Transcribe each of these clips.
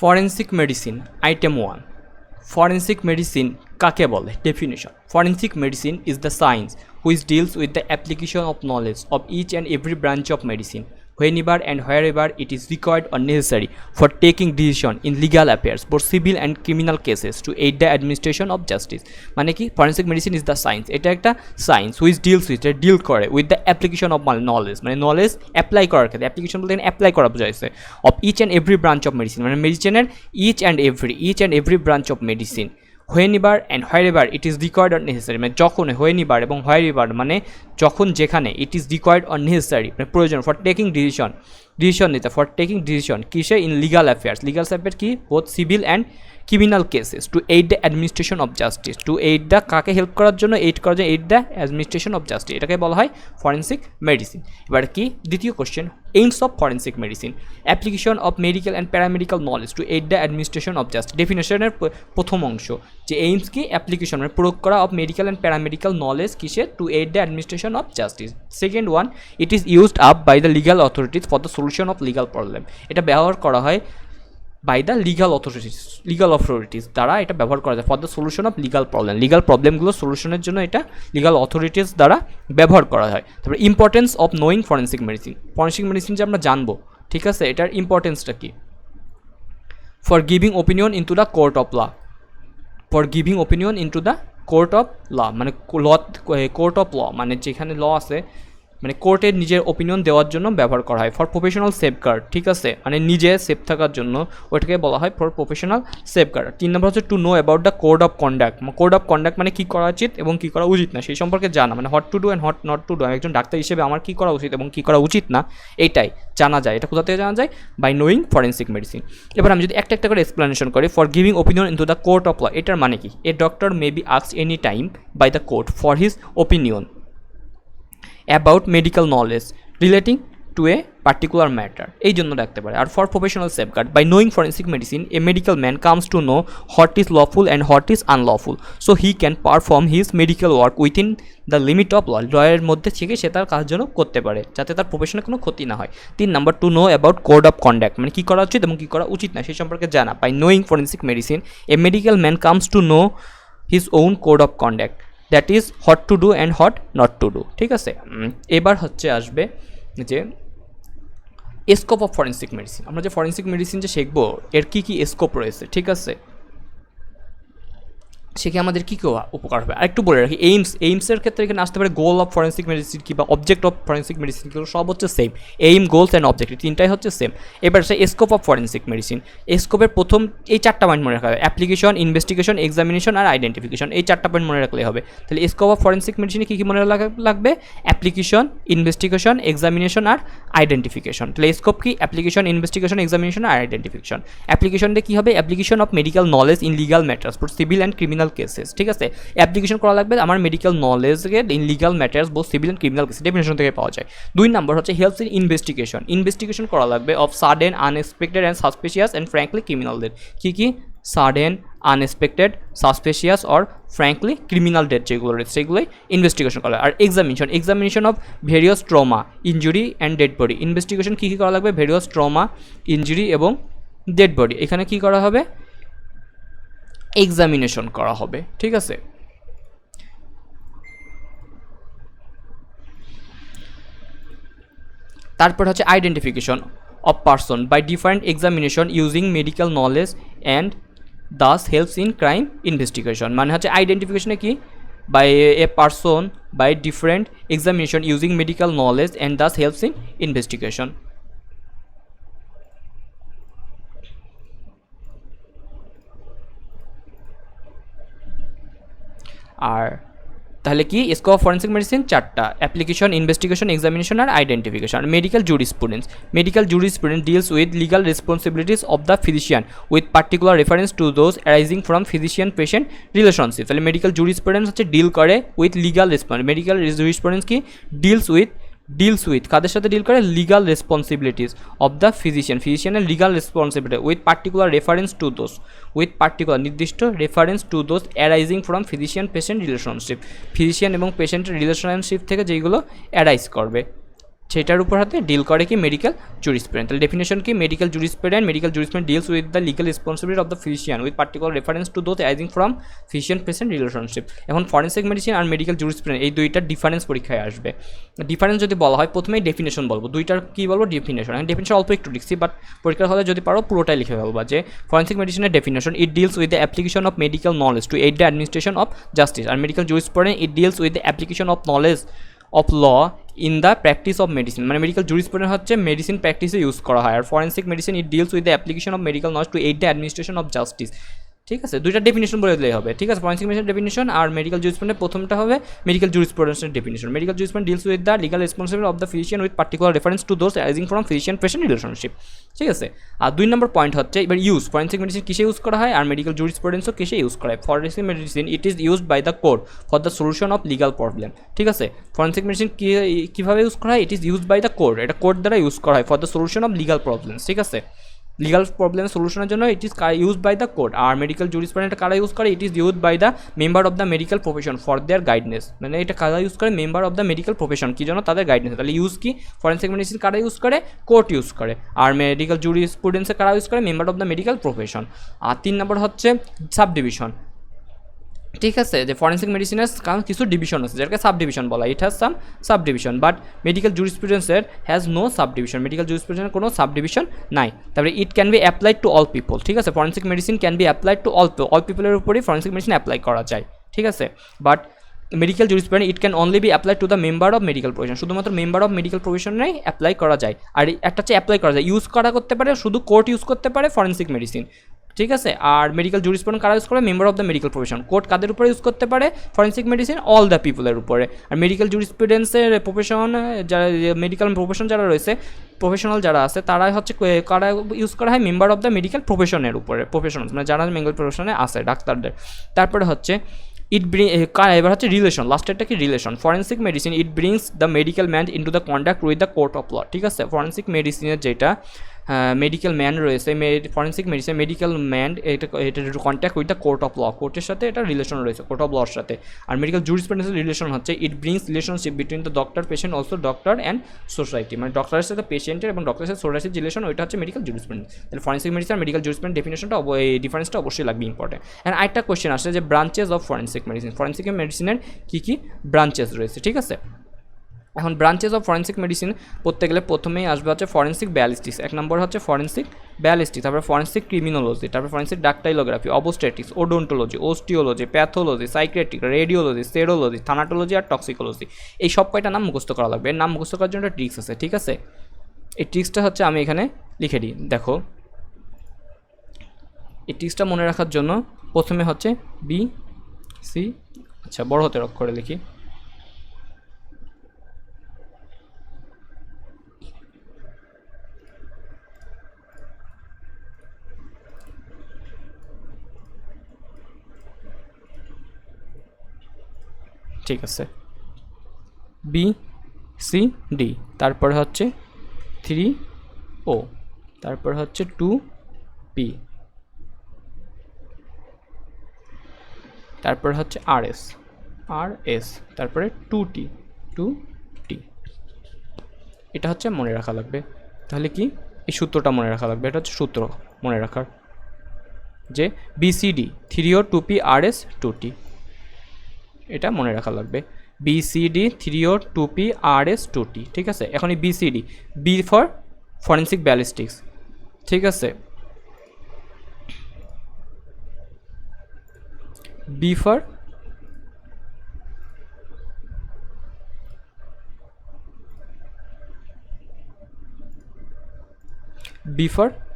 Forensic medicine item 1 forensic medicine কাকে বলে definition forensic medicine is the science which deals with the application of knowledge of each and every branch of medicine whenever and wherever it is required or necessary for taking decision in legal affairs both civil and criminal cases to aid the administration of justice মানে কি forensic medicine is the science এটা একটা science which deals deal করে with the application of knowledge মানে knowledge apply করার ক্ষেত্রে application বলতে apply করা বোঝাইছে of each and every branch of medicine মানে মেডিসিনের each and every branch of medicine whenever and wherever it is required or necessary মানে যখন whenever এবং wherever মানে যখন যেখানে it is required or necessary মানে প্রয়োজন for taking decision নিতে for taking decision কিসে in legal affairs কি both civil and criminal cases to aid the administration of justice to aid the কাকে হেল্প করার জন্য aid the administration of justice এটাকে বলা হয় ফরেনসিক মেডিসিন এবার কি দ্বিতীয় question aims of forensic medicine application of medical and paramedical knowledge to aid the administration of justice ডেফিনেশনের প্রথম অংশ যে aims কি অ্যাপ্লিকেশন মানে প্রয়োগ করা of medical and paramedical knowledge কিসে to aid the administration of justice second one it is used up by the legal authorities for the solution of legal problem এটা ব্যবহার করা হয় by the legal authorities দ্বারা এটা ব্যবহার করা যায় for the solution of legal প্রবলেমগুলো সলিউশনের জন্য এটা লিগাল অথরিটিস দ্বারা ব্যবহার করা হয় তারপরে importance of knowing forensic medicine যে আমরা জানবো ঠিক আছে এটার ইম্পর্টেন্সটা কি for giving opinion into the court of law মানে কোর্ট অফ ল মানে যেখানে ল আছে মানে কোর্টের নিজের ওপিনিয়ন দেওয়ার জন্য ব্যবহার করা হয় ফর প্রফেশনাল সেফগার্ড ঠিক আছে মানে নিজে সেফ থাকার জন্য ওইটাকে বলা হয় ফর প্রফেশনাল সেফগার্ড 3 নম্বর হচ্ছে to know about the code of conduct মানে কী করা উচিত এবং কী করা উচিত না সেই সম্পর্কে জানা মানে hot to do and what not to do একজন ডাক্তার হিসেবে আমার কী করা উচিত এবং কী করা উচিত না এইটাই জানা যায় এটা কোথা থেকে জানা যায় বাই নোয়িং ফরেন্সিক মেডিসিন এবার আমি যদি একটা করে এক্সপ্লেনেশন করি for giving opinion into the court of law এটার মানে কি a doctor may be asked any time by the court for his opinion about medical knowledge relating to a particular matter এই জন্য রাখতে পারে আর for professional safeguard by knowing forensic medicine a medical man comes to know what is lawful and what is unlawful so he can perform his medical work within the limit of লয়ের মধ্যে থেকে সে তার কাজ যেন করতে পারে যাতে তার প্রফেশনে কোনো ক্ষতি না হয় 3 number to know about code of conduct মানে কী করা উচিত এবং কী করা উচিত না সেই সম্পর্কে জানা by knowing forensic medicine a medical man comes to know his own code of conduct that is what to do and what not to do ঠিক আছে এবার হচ্ছে আসবে যে স্কোপ অফ ফরেন্সিক মেডিসিন আমরা যে ফরেন্সিক মেডিসিন যে শিখবো এর কী কী স্কোপ রয়েছে ঠিক আছে সেকে আমাদের কী কী উপকার হবে আরেকটু বলে রাখি এইমসের ক্ষেত্রে এখানে আসতে পারে গোল অফ ফরেন্সিক মেডিসিন কিংবা অবজেক্ট অফ ফরেন্সিক মেডিসিনগুলো সব হচ্ছে same aim goals and object তিনটাই হচ্ছে সেম এবার সে স্কোপ অফ ফরেন্সিক মেডিসিন স্কোপের প্রথম এই 4টা পয়েন্ট মনে রাখা হবে অ্যাপ্লিকেশন ইনভেস্টিগেশন এক্সামিনেশন আর আইডেন্টিফিকেশন এই 4টা পয়েন্ট মনে রাখলেই হবে তাহলে স্কোপ অফ ফরেন্সিক মেডিসিনে কী কী মনে লাগবে অ্যাপ্লিকেশন ইনভেস্টিগেশন এক্সামিনেশন আর আইডেন্টিফিকেশন তাহলে স্কোপ কি অ্যাপ্লিকেশন ইনভেস্টিগেশন এক্সামিনেশন আর আইডেন্টিফিকেশন অ্যাপ্লিকেশনটা কী হবে application of medical knowledge in legal matters for civil and criminal cases ঠিক আছে অ্যাপ্লিকেশন করা লাগবে আমার মেডিকেল নলেজকে in legal matters both civil and criminal case definition থেকে পাওয়া যায় 2 নম্বর হচ্ছে হেল্পস ইন ইনভেস্টিগেশন করা লাগবে of sudden unexpected and suspicious and frankly ক্রিমিনালদের কী sudden unexpected suspicious or frankly criminal death যেগুলো রয়েছে সেগুলোই ইনভেস্টিগেশন করা আর examination of various trauma injury and dead body investigation কী করা লাগবে ভেরিয়াস ট্রমা ইনজুরি এবং ডেড বডি এখানে কী করা হবে এক্সামিনেশন করা হবে ঠিক আছে তারপর হচ্ছে identification of person by different examination using medical knowledge and thus helps in crime investigation মানে হচ্ছে আইডেন্টিফিকেশনে কি by a person by different examination using medical knowledge and thus helps in investigation আর তাহলে কি স্কোপ অফ ফরেন্সিক মেডিসিন 4টা application investigation examination আর identification medical jurisprudence deals with legal responsibilities of the physician with particular reference to those arising from physician patient relationship তাহলে medical jurisprudence হচ্ছে deal করে with legal medical jurisprudence কি deals with কাদের সাথে deal করে legal responsibilities of the ফিজিশিয়ানের legal responsibility with particular reference to those নির্দিষ্ট reference to those arising from physician patient relationship physician এবং পেশেন্টের রিলেশনশিপ থেকে যেগুলো অ্যারাইজ করবে সেটার উপর হাতে ডিল করে কি মেডিকেল জুরিসপ্রুডেন্স। তাহলে ডেফিনেশন কি, medical jurisprudence deals with the legal responsibility of the physician with particular reference to those arising from physician patient relationship. এখন ফরেনসিক মেডিসিন আর মেডিকেল জুরিসপ্রুডেন্স এই দুইটার ডিফারেন্স পরীক্ষায় আসবে। ডিফারেন্স যদি বলা হয় প্রথমেই ডেফিনেশন বলবো, দুইটার কী বলবো ডেফিনেশন। এখন ডেফিনেশন অল্প একটু লিখছি, বাট পরীক্ষার হলে যদি পারো পুরোটাই লিখে ফেলবা যে ফরেনসিক মেডিসিনের definition, it deals with the application of medical knowledge to aid the administration of justice. আর medical jurisprudence it deals with the application of knowledge of law in the practice of medicine. মানে medical jurisprudence হচ্ছে medicine প্র্যাকটিসে use করা হয়। আর forensic medicine it deals with the application of medical knowledge to aid the administration of justice. ঠিক আছে, দুইটা definition বলে দিলেই হবে। ঠিক আছে, ফরেনসিক মেডিসিন ডেফিনেশন আর মেডিকেল জুরিসপ্রুডেন্সের প্রথমটা হবে মেডিকেল জুরিসপ্রুডেন্সের definition. Medical jurisprudence deals with the legal responsibility of the physician with particular reference to those arising from physician patient relationship. ঠিক আছে, আর 2 নম্বর পয়েন্ট হচ্ছে এবার ইউজ। ফরেনসিক মেডিসিন কিসে ইউজ করা হয় আর মেডিকেল জুরিসপ্রুডেন্সও কিসে ইউজ করা হয়। Forensic medicine it is used by the court for the solution of legal problem. ঠিক আছে, ফরেনসিক মেডিসিন কীভাবে ইউজ করা হয়, it is used by the court, এটা কোর্ট দ্বারা ইউজ করা হয় for the solution of legal problem. ঠিক আছে, লিগাল প্রবলেম সলিউশনের জন্য it is use by the court. আর মেডিকেল জুরিসপ্রুডেন্স কারা ইউজ করে, it is use by the member of the medical profession for their guidance. মানে এটা কারা ইউজ করে, member of the medical profession, কী জন্য তাদের গাইডনেস। তাহলে ইউজ কি, ফরেনসিক মেডিসিন কারা ইউজ করে, কোর্ট ইউজ করে। আর মেডিকেল জুরিসপ্রুডেন্সে কারা ইউজ করে, member of the medical profession. আর 3 নম্বর হচ্ছে সাবডিভিশন। ঠিক আছে, যে ফরেনসিক মেডিসিনের কারণ কিছু ডিভিশন আছে যেটাকে সাবডিভিশন বলা, it has some subdivision, but medical জুরিসপ্রুডেন্সের হ্যাজ নো সাবডিভিশন। মেডিকেল জুরিসপ্রুডেন্সের কোনো সাবডিভিশন নাই। তারপরে it can be applied to all people. ঠিক আছে, forensic medicine can be applied to all পিপলের উপরেই ফরেনসিক মেডিসিন অ্যাপ্লাই করা যায়। ঠিক আছে, but medical jurisprudence it can only be apply to the member of medical profession. শুধুমাত্র member of medical প্রফেশনেই অ্যাপ্লাই করা যায়। আর একটা হচ্ছে অ্যাপ্লাই করা যায়, ইউজ করা করতে পারে শুধু কোর্ট ইউজ করতে পারে ফরেনসিক মেডিসিন। ঠিক আছে, আর মেডিকেল জুরিসপ্রুডেন্স কারা ইউজ করে, member of the medical profession. Court কাদের উপরে ইউজ করতে পারে, ফরেনসিক মেডিসিন অল দ্য পিপলের উপরে। আর মেডিকেল জুরিসপ্রুডেন্সের প্রফেশন যারা মেডিকেল প্রফেশন যারা রয়েছে, প্রফেশনাল যারা আছে তারা হচ্ছে কারা ইউজ করা হয়, মেম্বার অফ দ্য মেডিকেল প্রফেশনের উপরে, প্রফেশনাল মানে যারা মেডিকেল প্রফেশনে আছে ডাক্তারদের। তারপরে হচ্ছে এবার হচ্ছে রিলেশন, লাস্টেরটা কি relation. Forensic medicine it brings the medical man into the contact with the court of law. ঠিক আছে, ফরেনসিক মেডিসিনের যেটা মেডিকেল ম্যান রয়েছে, ফরেনসিক মেডিসিন মেডিকেল ম্যান এটা contact with the court of law, কোর্টের সাথে এটা রিলেশন রয়েছে, কোর্ট অফ লর সাথে। আর মেডিকেল জুরিসপ্রুডেন্সের রিলেশন হচ্ছে ইট brings relationship between the doctor patient also doctor and society. মানে ডক্টরের সাথে পেশেন্টের এবং ডক্টরের সাথে সোসাইটির রিলেশন, ওইটা হচ্ছে মেডিকেল জুরিসপ্রুডেন্স। তাহলে ফরেনসিক মেডিসিন আর মেডিকেল জুরিসপ্রুডেন্স ডেফিনেশনটা এই ডিফারেন্সটা অবশ্যই লাগবে, ইম্পর্টেন্ট। অ্যান্ড আরেকটা কোয়েশ্চেন আসছে যে branches of forensic medicine, forensic মেডিসিনের কী কী ব্রাঞ্চেস রয়েছে। ঠিক আছে, এখন ব্রাঞ্চেস অফ ফরেনসিক মেডিসিন পড়তে গেলে প্রথমেই আসবে হচ্ছে ফরেনসিক ব্যালিস্টিক্স, 1 নম্বর হচ্ছে ফরেনসিক ব্যালিস্টিক্স, তারপরে ফরেনসিক ক্রিমিনোলজি, তারপরে forensic dactylography, obstetrics, odontology, osteology, pathology, psychiatric, radiology, serology, thanatology আর টক্সিকোলজি। এই সব কয়টা নাম মুখস্থ করা লাগবে। এর নাম মুখস্থ করার জন্য একটা ট্রিক্স আছে। ঠিক আছে, এই ট্রিক্সটা হচ্ছে আমি এখানে লিখে দিই, দেখো। এই ট্রিক্সটা মনে রাখার জন্য প্রথমে হচ্ছে বি সি, আচ্ছা বড় হাতের অক্ষরে লিখি, ঠিক আছে, বি সি ডি, তারপর হচ্ছে 3O, তারপর হচ্ছে 2P, তারপর হচ্ছে RS, তারপরে 2T, এটা হচ্ছে মনে রাখা লাগবে। তাহলে কি এই সূত্রটা মনে রাখা লাগবে, এটা হচ্ছে সূত্র মনে রাখার, যে BCD 3O 2P RS 2T, এটা মনে রাখা লাগবে। BCD 3O 2P RS 2T। ঠিক আছে, এখন এই BCD, B for forensic ballistics. ঠিক আছে, B for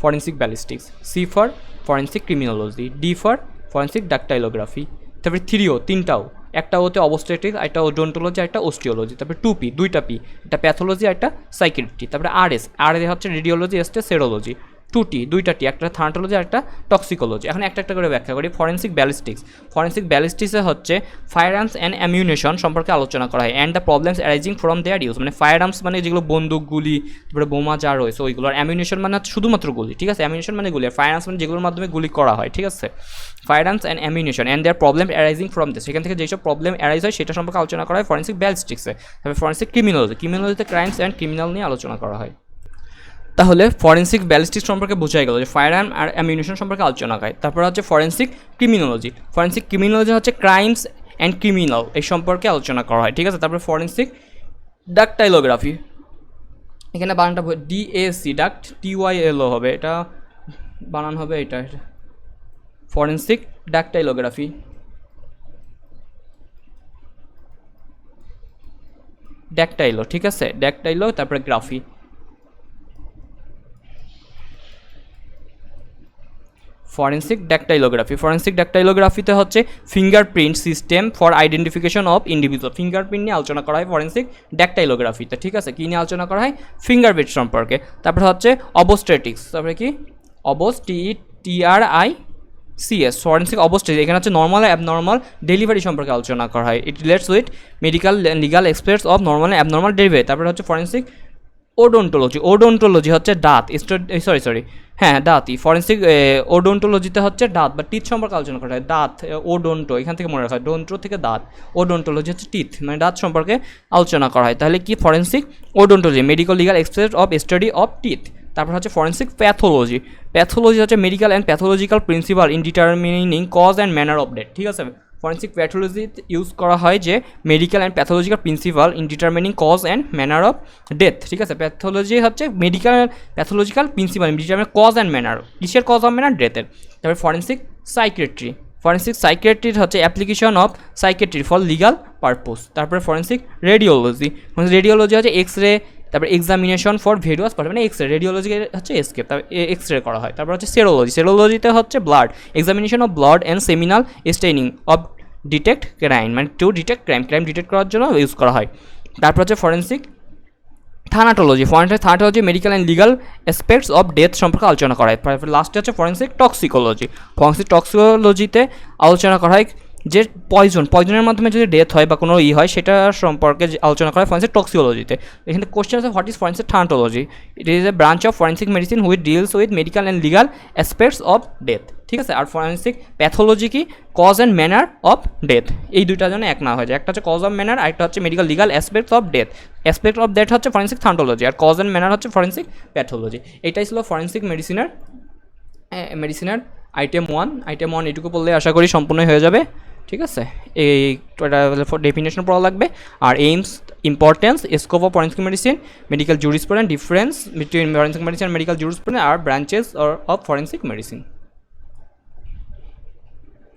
forensic ballistics, C for forensic criminology, D for forensic dactylography, তারপরে 3O 3টাও, একটা ওতে অবস্টেটিক্স, একটা ওডোন্টোলজি, একটা ওস্টিওলজি, তারপরে 2P 2টা P, একটা প্যাথোলজি, একটা সাইকিয়াট্রি, তারপরে RS হচ্ছে রেডিওলজি, এসটে সেরোলজি, দুইটা টি, একটা থানাটোলজি আর একটা টক্সিকোলজি। এখন একটা একটা করে ব্যাখ্যা করি। ফরেন্সিক ব্যালিস্টিক্সে হচ্ছে ফায়ার আর্মস অ্যান্ড অ্যামিউনেশন সম্পর্কে আলোচনা করা হয়, and the problems arising from their use, মানে ফায়ার আর্মস মানে যেগুলো বন্দুক, গুলি, তারপরে বোমা যা রয়েছে ওইগুলো, আর অ্যামিউনেশন মানে হচ্ছে শুধুমাত্র গুলি, ঠিক আছে, অ্যামিউনেশন মানে গুলি, আর ফায়ার আর্মস মানে যেগুলোর মাধ্যমে গুলি করা হয়, ঠিক আছে, firearms and ammunition and their problem arising from this, সেখান থেকে যেসব প্রবলেম অ্যারাইজ হয় সেটা সম্পর্কে আলোচনা করা হয় ফরেন্সিক ব্যালিস্টিক্সে। তারপরে ফরেন্সিক ক্রিমিনোলজিতে ক্রাইমস অ্যান্ড ক্রিমিনাল নিয়ে আলোচনা করা হয়। তাহলে ফরেন্সিক ব্যালিস্টিক্স সম্পর্কে বোঝাই গেল যে ফায়ার আর্ম আর অ্যামিউনেশন সম্পর্কে আলোচনা হয়। তারপর হচ্ছে ফরেন্সিক ক্রিমিনোলজি হচ্ছে ক্রাইমস অ্যান্ড ক্রিমিনাল এই সম্পর্কে আলোচনা করা হয়, ঠিক আছে। তারপরে ফরেন্সিক ডাকটাইলোগ্রাফি, এখানে বানানটা ডিএসি ডাক্ট TYLO হবে, এটা বানান হবে এটা ফরেন্সিক ডাকটাইলোগ্রাফি। ড্যাকটাইলো, ঠিক আছে, ড্যাকটাইলো, তারপরে গ্রাফি। ফরেন্সিক ডাকটাইলোগ্রাফিতে হচ্ছে fingerprint system for identification of individual, fingerprint নিয়ে আলোচনা করা হয় ফরেন্সিক ডাকটাইলোগ্রাফিতে, ঠিক আছে। কী নিয়ে আলোচনা করা হয়? ফিঙ্গারপ্রিন্ট সম্পর্কে। তারপরে হচ্ছে অবস্টেটিক্স, তারপরে কি TRICS, ফরেন্সিক অবস্টেটিক্স, এখানে হচ্ছে নর্মাল অ্যাবনর্মাল ডেলিভারি সম্পর্কে আলোচনা করা হয়। It relates with medical legal experts of normal abnormal delivery. তারপরে হচ্ছে ফরেন্সিক ওডোন্টোলজি হচ্ছে দাঁত, দাঁতই। ফরেন্সিক ওডোন্টোলজিতে হচ্ছে দাঁত বা টিথ সম্পর্কে আলোচনা করা হয়। দাঁত, ওডোন্টো, এখান থেকে মনে রাখা হয়, ডোন্টো থেকে দাঁত, ওডোন্টোলজি হচ্ছে টিথ মানে দাঁত সম্পর্কে আলোচনা করা হয়। তাহলে কি forensic odontology, medical legal expert of study of teeth. তারপর হচ্ছে ফরেন্সিক প্যাথোলজি হচ্ছে medical and pathological principle in determining cause and manner of death, ঠিক আছে। ফরেন্সিক প্যাথোলজিতে ইউজ করা হয় যে medical and pathological principle in determining cause and manner of death, ঠিক আছে। প্যাথোলজি হচ্ছে medical and pathological principle in determining cause and manner, কিসের কজ অফ ম্যানার? ডেথের। তারপরে ফরেন্সিক সাইকিয়াট্রি হচ্ছে application of psychiatry for legal purpose. তারপরে forensic radiology হচ্ছে x-ray, তারপরে এক্সামিনেশন ফর ভেরিয়াস পার্ট, মানে এক্সরে, রেডিওলজি হচ্ছে এসকেপ, তারপর এক্সরে করা হয়। তারপর হচ্ছে সেরোলজিতে হচ্ছে blood, examination of blood and seminal staining of detect crime, মানে টু ডিটেক্ট ক্রাইম ডিটেক্ট করার জন্য ইউজ করা হয়। তারপর হচ্ছে forensic thanatology medical and legal aspects of death সম্পর্কে আলোচনা করা হয়। তারপর লাস্টে হচ্ছে ফরেন্সিক টক্সিকোলজিতে আলোচনা করা হয় যে পয়জনের মাধ্যমে যদি ডেথ হয় বা কোনো হয় সেটা সম্পর্কে আলোচনা করা হয় ফরেন্সিক টক্সিকোলজিতে। এখানে কোশ্চেন আছে, what is forensic thanatology? It is a branch of forensic medicine which deals with medical and legal aspects of death, ঠিক আছে। আর ফরেন্সিক প্যাথোলজি কি? Cause and manner of death. এই দুইটা যেন এক না হয়ে যায়, একটা হচ্ছে কজ অফ ম্যানার, আর একটা হচ্ছে medical legal aspects of death. Aspect of death হচ্ছে ফরেন্সিক থানাটোলজি, আর কজ অ্যান্ড ম্যানার হচ্ছে ফরেন্সিক প্যাথোলজি। এটাই ছিল ফরেন্সিক মেডিসিনের আইটেম 1 এটুকু পড়লে আশা করি সম্পূর্ণ হয়ে যাবে, ঠিক আছে। এই ডেফিনেশন পড়া লাগবে। আর aims, importance, scope of forensic medicine, medical jurisprudence, difference between forensic medicine and medical jurisprudence, আর ব্রাঞ্চেস অফ ফরেন্সিক মেডিসিন।